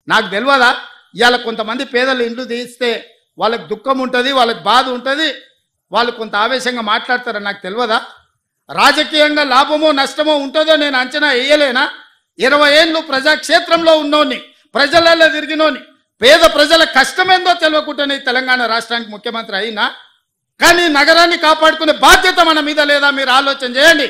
నాకు తెలియదా? ఇవాళ కొంతమంది పేదలు ఇండ్లు తీస్తే వాళ్ళకి దుఃఖం ఉంటుంది, వాళ్ళకి బాధ ఉంటుంది, వాళ్ళు కొంత ఆవేశంగా మాట్లాడతారని నాకు తెలియదా? రాజకీయంగా లాభమో నష్టమో ఉంటుందో నేను అంచనా వేయలేనా? 20 ఏళ్ళు ప్రజాక్షేత్రంలో ఉన్నోని, ప్రజలలో తిరిగినోని, పేద ప్రజల కష్టమేందో తెలియకుండానే తెలంగాణ రాష్ట్రానికి ముఖ్యమంత్రి అయినా. కానీ నగరాన్ని కాపాడుకునే బాధ్యత మన మీద లేదా? మీరు ఆలోచన చేయండి.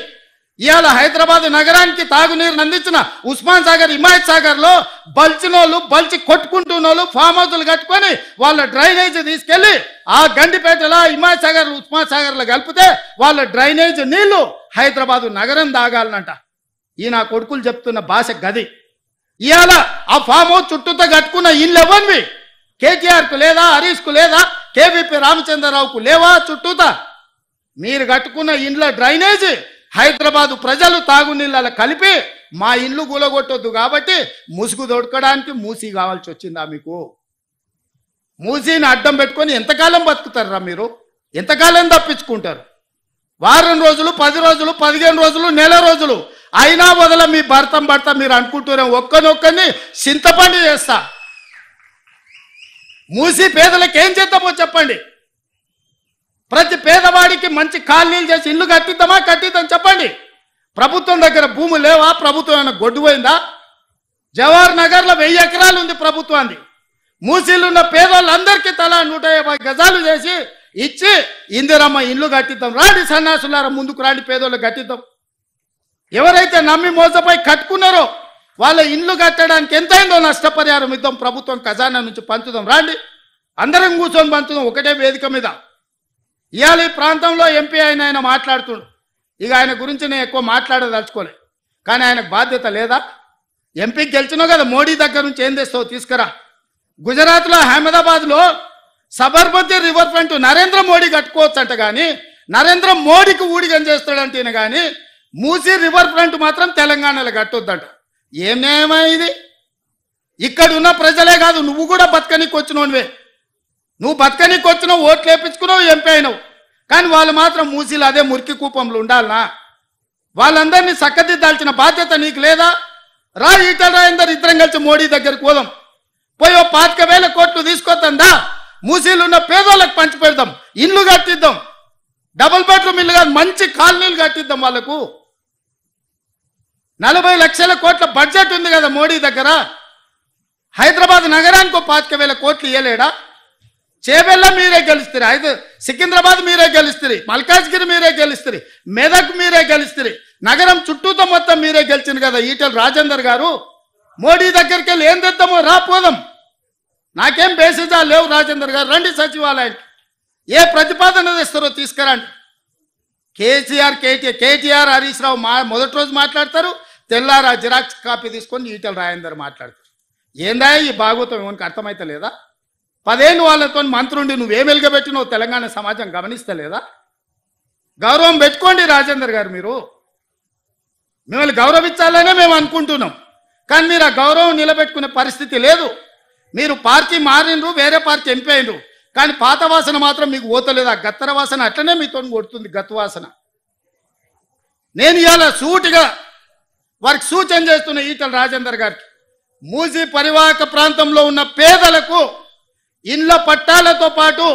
ఇవాళ హైదరాబాద్ నగరానికి తాగునీరుని అందించిన ఉస్మాన్ సాగర్, హిమాయత్ సాగర్లో బల్చినోళ్ళు, బల్చి కొట్టుకుంటున్నోళ్ళు ఫామ్ హౌస్లు కట్టుకొని వాళ్ళ డ్రైనేజ్ తీసుకెళ్లి ఆ గండిపేటలో హిమాయత్ సాగర్, ఉస్మాన్ సాగర్లో కలిపితే వాళ్ళ డ్రైనేజ్ నీళ్లు హైదరాబాద్ నగరం తాగాలనంట. ఈ నా కొడుకులు చెప్తున్న భాష గది. ఇవాళ ఆ ఫామ్ హౌస్ చుట్టూతో కట్టుకున్న ఇల్లు ఎవరివి? కేటీఆర్కు లేదా? హరీష్కు లేదా? కేవీపీ రామచంద్రరావుకు లేవా? చుట్టూతా మీరు కట్టుకున్న ఇండ్ల డ్రైనేజ్ హైదరాబాదు ప్రజలు తాగునీళ్ళ కలిపి మా ఇల్లు కూలగొట్టొద్దు కాబట్టి ముసుగు దొడకడానికి మూసీ కావాల్సి వచ్చిందా మీకు? మూసీని అడ్డం పెట్టుకొని ఎంతకాలం బతుకుతారా మీరు? ఎంతకాలం తప్పించుకుంటారు? వారం రోజులు, 10 రోజులు, 15 రోజులు, నెల రోజులు అయినా వదల మీ భర్త మీరు అనుకుంటూనే ఒక్కనొక్కని చింతపండు చేస్తా. మూసి పేదలకు ఏం చేద్దామో చెప్పండి. ప్రతి పేదవాడికి మంచి కాలనీలు చేసి ఇల్లు కట్టిద్దాం చెప్పండి. ప్రభుత్వం దగ్గర భూములు లేవా? ప్రభుత్వం ఏమైనా గొడ్డుపోయిందా? జవహర్ నగర్లో 1000 ఎకరాలు ఉంది ప్రభుత్వాన్ని. మూసీలున్న పేదోళ్ళందరికీ తలా 150 గజాలు చేసి ఇచ్చి ఇందిరమ్మ ఇల్లు కట్టిద్దాం. రాండి సన్నాసులారా, ముందుకు రాండి, పేదోళ్ళు కట్టిద్దాం. ఎవరైతే నమ్మి మోసపోయి కట్టుకున్నారో వాళ్ళ ఇల్లు కట్టడానికి ఎంతైందో నష్టపరిహారం ఇద్దాం, ప్రభుత్వం ఖజానా నుంచి పంచుదాం. రాండి, అందరం కూర్చొని పంచుదాం ఒకటే వేదిక మీద. ఇవాళ ఈ ప్రాంతంలో ఎంపీ ఆయన మాట్లాడుతుండు. ఇక ఆయన గురించి నేను ఎక్కువ మాట్లాడదలుచుకోలే. కానీ ఆయనకు బాధ్యత లేదా? ఎంపీకి గెలిచినావు కదా, మోడీ దగ్గర నుంచి ఏం తెస్తావు తీసుకురా. గుజరాత్లో అహ్మదాబాద్లో సబర్మతి రివర్ ఫ్రంట్ నరేంద్ర మోడీ కట్టుకోవచ్చు అంట, కానీ నరేంద్ర మోడీకి ఊడిగం చేస్తాడంటేనే కానీ మూసీ రివర్ ఫ్రంట్ మాత్రం తెలంగాణలో కట్టొద్దంట. ఏం న్యాయమా ఇది? ఇక్కడ ఉన్న ప్రజలే కాదు, నువ్వు కూడా బతకనికి వచ్చినోనివే. నువ్వు బతకనికి వచ్చినావు, ఓట్లు వేపించుకున్నావు, ఎంపీ అయినావు. కానీ వాళ్ళు మాత్రం మూసీలు అదే మురికి కూపంలో ఉండాలనా? వాళ్ళందరినీ చక్కదిద్దాల్సిన బాధ్యత నీకు లేదా? రా, ఈటల రాజేందర్ ఇద్దరం కలిసి మోడీ దగ్గరికి పోదాం. పోయి 25,000 కోట్లు తీసుకొద్దా, మూసీలు ఉన్న పేదోళ్ళకి పంచి పెడదాం, ఇల్లు కట్టిద్దాం, డబుల్ బెడ్రూమ్ ఇల్లు కాదు మంచి కాలనీలు కట్టిద్దాం వాళ్ళకు. 40 లక్షల కోట్ల బడ్జెట్ ఉంది కదా మోడీ దగ్గర. హైదరాబాద్ నగరానికి 25,000 కోట్లు ఇవ్వలేడా? చేవెళ్ళ మీరే గెలుస్తారు, సికింద్రాబాద్ మీరే గెలుస్తారు, మల్కాజ్గిరి మీరే గెలుస్తారు, మెదక్ మీరే గెలుస్తారు, నగరం చుట్టూతో మొత్తం మీరే గెలిచింది కదా ఈటల రాజేందర్ గారు. మోడీ దగ్గరికి వెళ్ళి ఏం తెద్దామో రాపోదాం. నాకేం బేసిజా లేవు. రాజేందర్ గారు రండి సచివాలయానికి, ఏ ప్రతిపాదన తెస్తారో తీసుకురండి. కేటీఆర్ హరీష్ రావు మొదటి రోజు మాట్లాడతారు, తెల్లారా జిరాక్స్ కాపీ తీసుకొని ఈటల రాజేందర్ మాట్లాడతారు. ఏందా ఈ భాగవతం? ఏమనికి అర్థమైతే లేదా? 10 ఏళ్ళు వాళ్ళతో మంత్రుండి నువ్వేం వెలుగబెట్టినావు తెలంగాణ సమాజం గమనిస్తలేదా? గౌరవం పెట్టుకోండి రాజేందర్ గారు. మీరు మిమ్మల్ని గౌరవించాలనే మేము అనుకుంటున్నాం, కానీ మీరు ఆ గౌరవం నిలబెట్టుకునే పరిస్థితి లేదు. మీరు పార్టీ మారినరు, వేరే పార్టీ ఎంపీ అయినరు, కానీ పాత వాసన మాత్రం మీకు పోతలేదు. ఆ గత్తర వాసన అట్లనే మీతో కొడుతుంది, గత్తు వాసన. నేను ఇవాళ సూటిగా వారికి సూచన చేస్తున్న ఈటల రాజేందర్ గారికి, మూసీ పరివాహక ప్రాంతంలో ఉన్న పేదలకు ఇళ్ల పట్టాలతో పాటు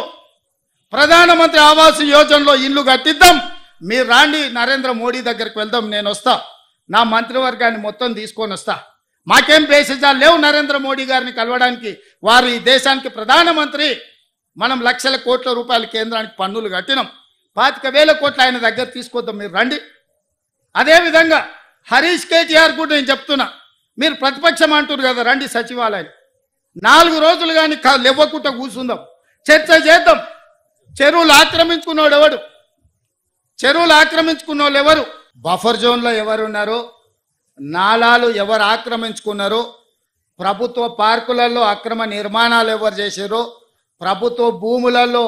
ప్రధానమంత్రి ఆవాస్ యోజనలో ఇల్లు కట్టిద్దాం. మీరు రాండి, నరేంద్ర మోడీ దగ్గరికి వెళ్దాం, నేను వస్తా, నా మంత్రివర్గాన్ని మొత్తం తీసుకొని వస్తా. మాకేం బేసిజాలు లేవు నరేంద్ర మోడీ గారిని కలవడానికి. వారు ఈ దేశానికి ప్రధానమంత్రి. మనం లక్షల కోట్ల రూపాయలు కేంద్రానికి పన్నులు కట్టినాం, 25,000 కోట్లు ఆయన దగ్గర తీసుకొద్దాం, మీరు రండి. అదేవిధంగా హరీష్ కేటీఆర్ కూడా నేను చెప్తున్నా, మీరు ప్రతిపక్షం అంటున్నారు కదా, రండి సచివాలయం 4 రోజులు కానీ లేవకుండా కూర్చుందాం, చర్చ చేద్దాం. చెరువులు ఆక్రమించుకున్నోడు ఎవడు? చెరువులు ఆక్రమించుకున్నోళ్ళు ఎవరు? బఫర్ జోన్లో ఎవరున్నారు? నాలాలు ఎవరు ఆక్రమించుకున్నారు? ప్రభుత్వ పార్కులలో అక్రమ నిర్మాణాలు ఎవరు చేసారు? ప్రభుత్వ భూములలో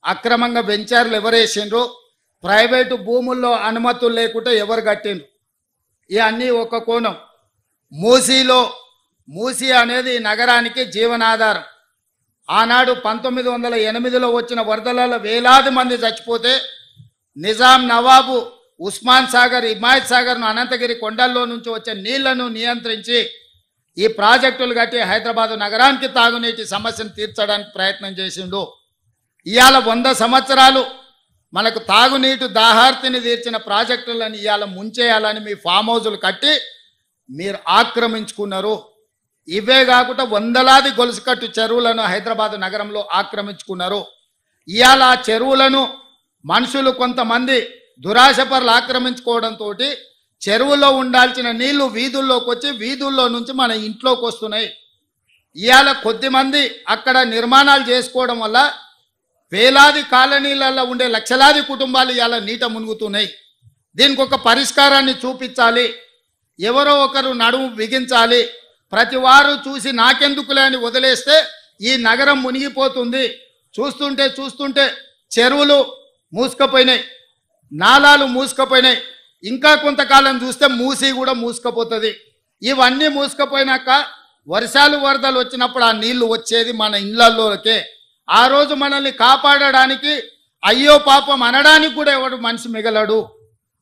అక్రమంగా వెంచర్లు ఎవరు వేసిండ్రు? ప్రైవేటు భూముల్లో అనుమతులు లేకుండా ఎవరు కట్టిండ్రు? ఇవన్నీ ఒక కోణం. మూసీ అనేది నగరానికి జీవనాధారం. ఆనాడు 1908లో వచ్చిన వరదలలో వేలాది మంది చచ్చిపోతే నిజాం నవాబు ఉస్మాన్ సాగర్, హిమాయత్ సాగర్ను, అనంతగిరి కొండల్లో నుంచి వచ్చే నీళ్లను నియంత్రించి ఈ ప్రాజెక్టులు కట్టి హైదరాబాదు నగరానికి తాగునీటి సమస్యను తీర్చడానికి ప్రయత్నం చేసిండు. ఇవాళ 100 సంవత్సరాలు మనకు తాగునీటి దాహార్తిని తీర్చిన ప్రాజెక్టులను ఇవాళ ముంచేయాలని మీ ఫామ్ హౌజులు కట్టి మీరు ఆక్రమించుకున్నారు. ఇవే కాకుండా వందలాది గొలుసుకట్టు చెరువులను హైదరాబాదు నగరంలో ఆక్రమించుకున్నారు. ఇవాళ ఆ చెరువులను మనుషులు కొంతమంది దురాశపరులు ఆక్రమించుకోవడంతో చెరువులో ఉండాల్సిన నీళ్లు వీధుల్లోకి వచ్చి వీధుల్లో నుంచి మన ఇంట్లోకి వస్తున్నాయి. ఇవాళ కొద్దిమంది అక్కడ నిర్మాణాలు చేసుకోవడం వల్ల వేలాది కాలనీలలో ఉండే లక్షలాది కుటుంబాలు ఇవాళ నీట మునుగుతున్నాయి. దీనికి ఒక పరిష్కారాన్ని చూపించాలి. ఎవరో ఒకరు నడుము బిగించాలి. ప్రతి వారు చూసి నాకెందుకులే అని వదిలేస్తే ఈ నగరం మునిగిపోతుంది. చూస్తుంటే చెరువులు మూసుకుపోయినాయి, నాలాలు మూసుకుపోయినాయి. ఇంకా కొంతకాలం చూస్తే మూసి కూడా మూసుకుపోతుంది. ఇవన్నీ మూసుకుపోయినాక వర్షాలు వరదలు వచ్చినప్పుడు ఆ నీళ్లు వచ్చేది మన ఇళ్లలోకే. ఆ రోజు మనల్ని కాపాడడానికి అయ్యో పాపం అనడానికి కూడా ఎవడు మనిషి మిగలడు.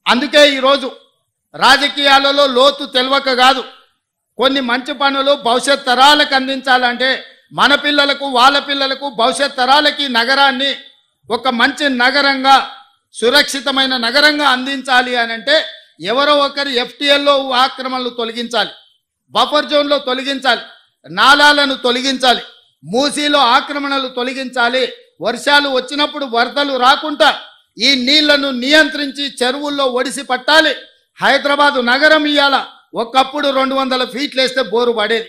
అందుకే ఈరోజు రాజకీయాలలో లోతు తెలియక కాదు, కొన్ని మంచి పనులు భవిష్యత్ తరాలకు అందించాలంటే మన పిల్లలకు వాళ్ళ పిల్లలకు భవిష్యత్ తరాలకి నగరాన్ని ఒక మంచి నగరంగా సురక్షితమైన నగరంగా అందించాలి అని అంటే ఎవరో ఒకరు ఎఫ్టీఎల్లో ఆక్రమణలు తొలగించాలి, బఫర్ జోన్లో తొలగించాలి, నాలాలను తొలగించాలి, మూసీలో ఆక్రమణలు తొలగించాలి. వర్షాలు వచ్చినప్పుడు వరదలు రాకుండా ఈ నీళ్లను నియంత్రించి చెరువుల్లో ఒడిసి పట్టాలి. హైదరాబాదు నగరం ఇవాళ ఒకప్పుడు 200 ఫీట్లు వేస్తే బోరు పడేది,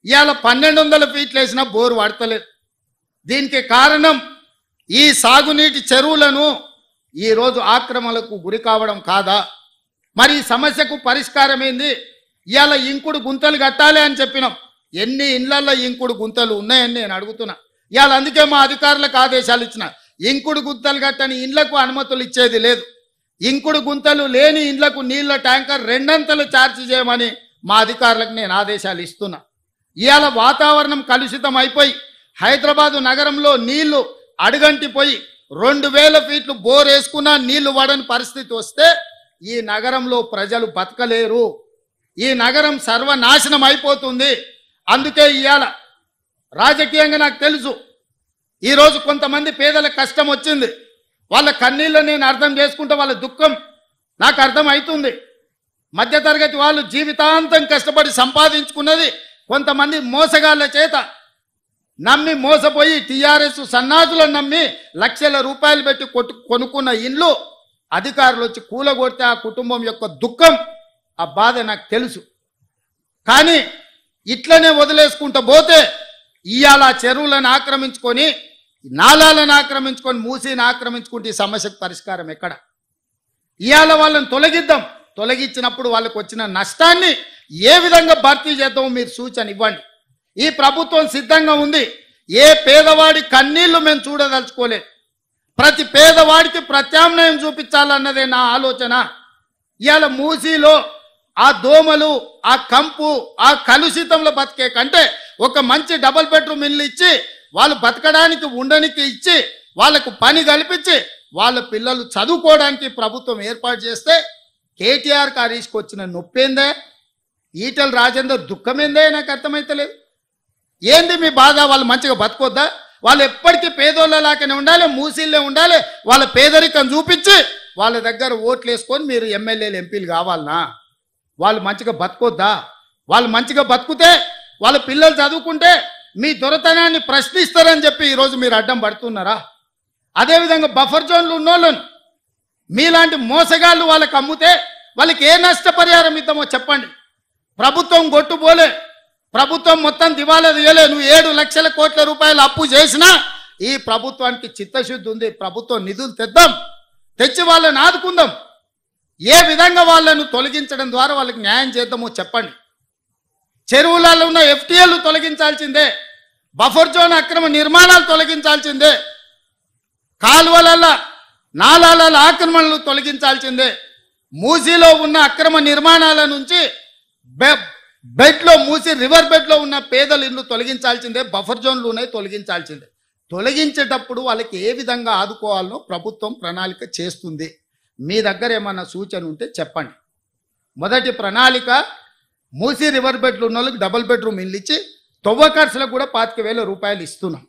ఇవాళ 1200 ఫీట్లు వేసినా బోరు పడతలేదు. దీనికి కారణం ఈ సాగునీటి చెరువులను ఈరోజు ఆక్రమణలకు గురి కావడం కాదా? మరి ఈ సమస్యకు పరిష్కారం ఏంది? ఇవాళ ఇంకుడు గుంతలు కట్టాలి అని చెప్పినాం. ఎన్ని ఇళ్లల్లో ఇంకుడు గుంతలు ఉన్నాయని నేను అడుగుతున్నా. ఇవాళ అందుకే మా అధికారులకు ఆదేశాలు ఇచ్చిన, ఇంకుడు గుంతలు కట్టని ఇండ్లకు అనుమతులు ఇచ్చేది లేదు. ఇంకుడు గుంతలు లేని ఇండ్లకు నీళ్ల ట్యాంకర్ 2 అంతలు ఛార్జ్ చేయమని మా అధికారులకు నేను ఆదేశాలు ఇస్తున్నా. ఇవాళ వాతావరణం కలుషితం అయిపోయి హైదరాబాదు నగరంలో నీళ్లు అడుగంటిపోయి 2000 ఫీట్లు బోర్ వేసుకున్నా నీళ్లు పడని పరిస్థితి వస్తే ఈ నగరంలో ప్రజలు బతకలేరు. ఈ నగరం సర్వనాశనం అయిపోతుంది. అందుకే ఇవాళ రాజకీయంగా నాకు తెలుసు, ఈరోజు కొంతమంది పేదల కష్టం వచ్చింది, వాళ్ళ కన్నీళ్ళు నేను అర్థం చేసుకుంటే వాళ్ళ దుఃఖం నాకు అర్థం అవుతుంది. మధ్యతరగతి వాళ్ళు జీవితాంతం కష్టపడి సంపాదించుకున్నది కొంతమంది మోసగాళ్ళ చేత నమ్మి మోసపోయి టీఆర్ఎస్ సన్నాసులను నమ్మి లక్షల రూపాయలు పెట్టి కొనుక్కున్న ఇల్లు అధికారులు వచ్చి కూలగొడితే ఆ కుటుంబం యొక్క దుఃఖం, ఆ బాధ నాకు తెలుసు. కానీ ఇట్లనే వదిలేసుకుంటూ పోతే ఇవాళ చెరువులను ఆక్రమించుకొని నాలాలను ఆక్రమించుకొని మూసీని ఆక్రమించుకుంటే ఈ సమస్యకు పరిష్కారం ఎక్కడ? ఇవాళ వాళ్ళని తొలగిద్దాం. తొలగించినప్పుడు వాళ్ళకు వచ్చిన నష్టాన్ని ఏ విధంగా భర్తీ చేద్దామో మీరు సూచన ఇవ్వండి. ఈ ప్రభుత్వం సిద్ధంగా ఉంది. ఏ పేదవాడి కన్నీళ్లు మేము చూడదలుచుకోలేదు. ప్రతి పేదవాడికి ప్రత్యామ్నాయం చూపించాలన్నదే నా ఆలోచన. ఇవాళ మూసీలో ఆ దోమలు, ఆ కంపు, ఆ కలుషితంలో బతికే కంటే ఒక మంచి డబుల్ బెడ్రూమ్ ఇల్లు ఇచ్చి వాళ్ళు బతకడానికి ఉండడానికి ఇచ్చి వాళ్ళకు పని కల్పించి వాళ్ళ పిల్లలు చదువుకోవడానికి ప్రభుత్వం ఏర్పాటు చేస్తే కేటీఆర్ హరీష్కి వచ్చిన నొప్పేందే, ఈటల రాజేందర్ దుఃఖమేందే నాకు అర్థమైతలేదు. ఏంది మీ బాధ? వాళ్ళు మంచిగా బతకొద్దా? వాళ్ళు ఎప్పటికీ పేదోళ్ళలాగానే ఉండాలి, మూసీళ్ళే ఉండాలి. వాళ్ళ పేదరికం చూపించి వాళ్ళ దగ్గర ఓట్లు వేసుకొని మీరు ఎమ్మెల్యేలు ఎంపీలు కావాలనా? వాళ్ళు మంచిగా బతకొద్దా? వాళ్ళు మంచిగా బతుకుతే వాళ్ళ పిల్లలు చదువుకుంటే మీ దొరతనాన్ని ప్రశ్నిస్తారని చెప్పి ఈరోజు మీరు అడ్డం పడుతున్నారా? అదేవిధంగా బఫర్ జోన్లు ఉన్నోళ్ళను మీలాంటి మోసగాళ్ళు వాళ్ళకి అమ్ముతే వాళ్ళకి ఏ నష్టపరిహారం ఇద్దామో చెప్పండి. ప్రభుత్వం గొట్టుపోలే, ప్రభుత్వం మొత్తం దివాలా తీయలే. నువ్వు 7 లక్షల కోట్ల రూపాయలు అప్పు చేసినా ఈ ప్రభుత్వానికి చిత్తశుద్ధి ఉంది. ప్రభుత్వం నిధులు తెద్దాం, తెచ్చి వాళ్ళని ఆదుకుందాం. ఏ విధంగా వాళ్ళను తొలగించడం ద్వారా వాళ్ళకి న్యాయం చేద్దామో చెప్పండి. చెరువులలో ఉన్న ఎఫ్టీఎల్ తొలగించాల్సిందే, బఫర్ జోన్ అక్రమ నిర్మాణాలు తొలగించాల్సిందే, కాలువలలో నాలాల ఆక్రమణలు తొలగించాల్సిందే, మూసీలో ఉన్న అక్రమ నిర్మాణాల నుంచి బెడ్లో మూసి రివర్ బెడ్లో ఉన్న పేదల ఇల్లు తొలగించాల్సిందే, బఫర్ జోన్లు ఉన్నాయి తొలగించాల్సిందే. తొలగించేటప్పుడు వాళ్ళకి ఏ విధంగా ఆదుకోవాలో ప్రభుత్వం ప్రణాళిక చేస్తుంది. మీ దగ్గర ఏమన్నా సూచన ఉంటే చెప్పండి. మొదటి ప్రణాళిక మూసీ రివర్ బెడ్లు ఉన్న వాళ్ళకి డబుల్ బెడ్రూమ్ ఇల్లు ఇచ్చి తొవ్వ ఖర్చులకు కూడా 25,000 రూపాయలు ఇస్తున్నాం.